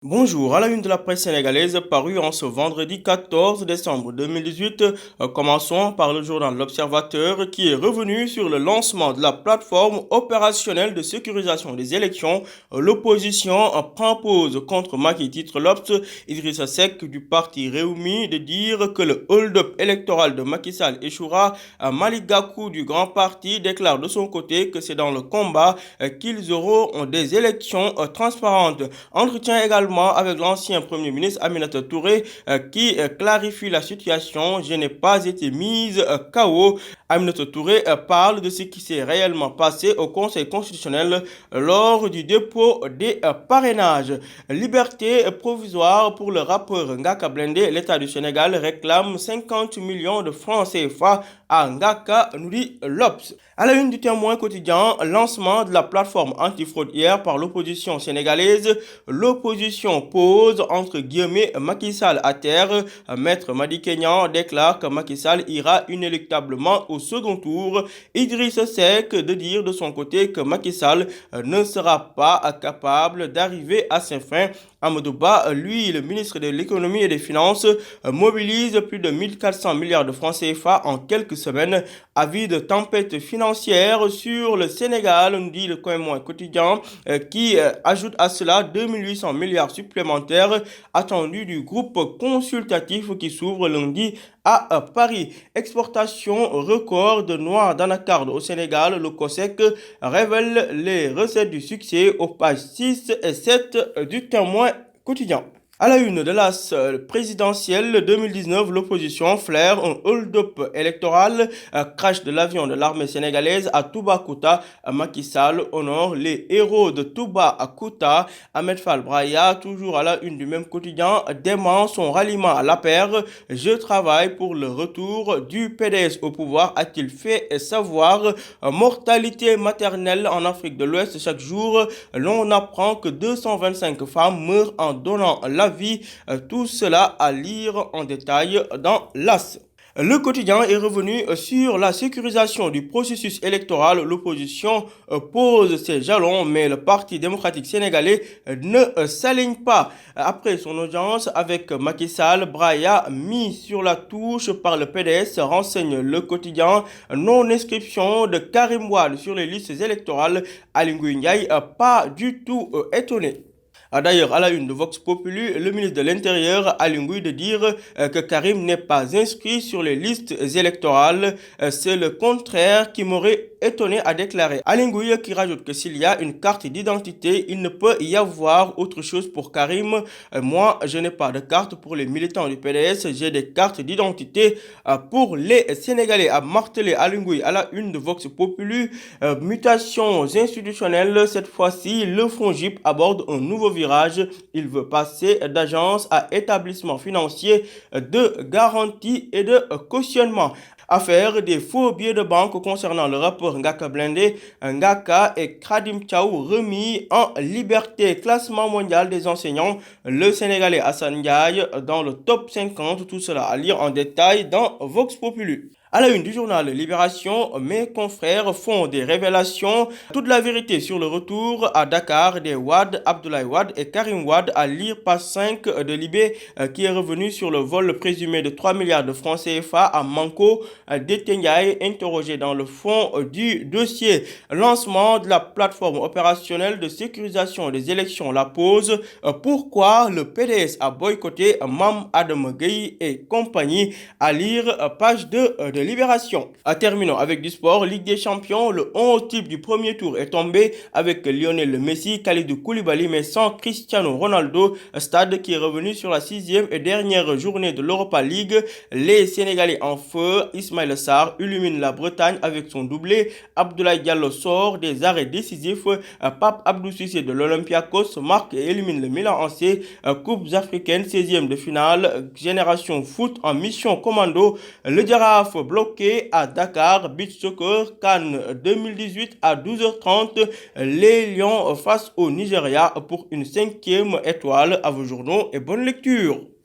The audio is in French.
Bonjour, à la une de la presse sénégalaise parue en ce vendredi 14 décembre 2018, commençons par le journal L'Observateur qui est revenu sur le lancement de la plateforme opérationnelle de sécurisation des élections. L'opposition prend pause contre Macky, titre l'Obs. Idrissa Seck du parti Réumi de dire que le hold-up électoral de Macky Sall échouera. Malick Gakou du grand parti déclare de son côté que c'est dans le combat qu'ils auront des élections transparentes. Entretien également avec l'ancien Premier ministre Aminata Touré qui clarifie la situation. Je n'ai pas été mise KO. Aminata Touré parle de ce qui s'est réellement passé au Conseil constitutionnel lors du dépôt des parrainages. Liberté provisoire pour le rappeur Ngaka Blindé. L'État du Sénégal réclame 50 millions de francs CFA à Ngaka, nous dit l'Obs. À la une du Témoin quotidien, lancement de la plateforme antifraude hier par l'opposition sénégalaise. L'opposition pose entre guillemets Macky Sall à terre. Maître Madi Kenyan déclare que Macky Sall ira inéluctablement au second tour. Idriss Seck de dire de son côté que Macky Sall ne sera pas capable d'arriver à ses fins. Amadou Ba, lui, le ministre de l'économie et des finances, mobilise plus de 1400 milliards de francs CFA en quelques semaines. Avis de tempête financière sur le Sénégal, nous dit le Témoin quotidien, qui ajoute à cela 2800 milliards supplémentaires attendus du groupe consultatif qui s'ouvre lundi à Paris. Exportation record de noix d'anacarde au Sénégal. Le COSEC révèle les recettes du succès aux pages 6 et 7 du Témoin quotidien. À la une de la présidentielle 2019, l'opposition flaire un hold-up électoral. Crash de l'avion de l'armée sénégalaise à Toubacouta. Macky Sall honore les héros de Toubacouta. Ahmed Fall Braya, toujours à la une du même quotidien, dément son ralliement à l'APR. Je travaille pour le retour du PDS au pouvoir, a-t-il fait savoir. Mortalité maternelle en Afrique de l'Ouest. Chaque jour, l'on apprend que 225 femmes meurent en donnant la vie. Tout cela à lire en détail dans l'AS. Le quotidien est revenu sur la sécurisation du processus électoral. L'opposition pose ses jalons, mais le Parti démocratique sénégalais ne s'aligne pas. Après son audience avec Macky Sall, Braya mis sur la touche par le PDS, renseigne le quotidien. Non-inscription de Karim Wade sur les listes électorales. Aly Ngouille Ndiaye pas du tout étonné. D'ailleurs, à la une de Vox Populi, le ministre de l'Intérieur, Aly Ngouille, de dire que Karim n'est pas inscrit sur les listes électorales. C'est le contraire qui m'aurait étonné, a déclaré Aly Ngouille, qui rajoute que s'il y a une carte d'identité, il ne peut y avoir autre chose pour Karim. Moi, je n'ai pas de carte pour les militants du PDS, j'ai des cartes d'identité pour les Sénégalais, a martelé Aly Ngouille à la une de Vox Populi. Mutations institutionnelles, cette fois-ci, le FONGIP aborde un nouveau virage. Il veut passer d'agence à établissement financier de garantie et de cautionnement. Affaire des faux billets de banque concernant le rapport Ngaka Blindé, Ngaka et Kradim Tchaou remis en liberté. Classement mondial des enseignants, le Sénégalais Hassan Ndiaye dans le top 50. Tout cela à lire en détail dans Vox Populi. À la une du journal Libération, mes confrères font des révélations. Toute la vérité sur le retour à Dakar des Wade, Abdoulaye Wade et Karim Wade, à lire page 5 de Libé qui est revenu sur le vol présumé de 3 milliards de francs CFA à Manko. Détengaï interrogé dans le fond du dossier. Lancement de la plateforme opérationnelle de sécurisation des élections, la pause. Pourquoi le PDS a boycotté Mam Adam Gueye et compagnie, à lire page 2 de Libération. Terminons avec du sport. Ligue des Champions, le 11 type du premier tour est tombé avec Lionel Messi, Kalidou Koulibaly, mais sans Cristiano Ronaldo. Stade qui est revenu sur la sixième et dernière journée de l'Europa League. Les Sénégalais en feu. Ismaïla Sarr illumine la Bretagne avec son doublé. Abdoulaye Diallo sort des arrêts décisifs. Pape Abdou Cissé de l'Olympiakos marque et élimine le Milan AC. Coupes africaines, 16e de finale. Génération foot en mission commando. Le Giraffe bloqué à Dakar. Beach Soccer Cannes 2018 à 12h30. Les Lions face au Nigeria pour une 5e étoile. À vos journaux et bonne lecture.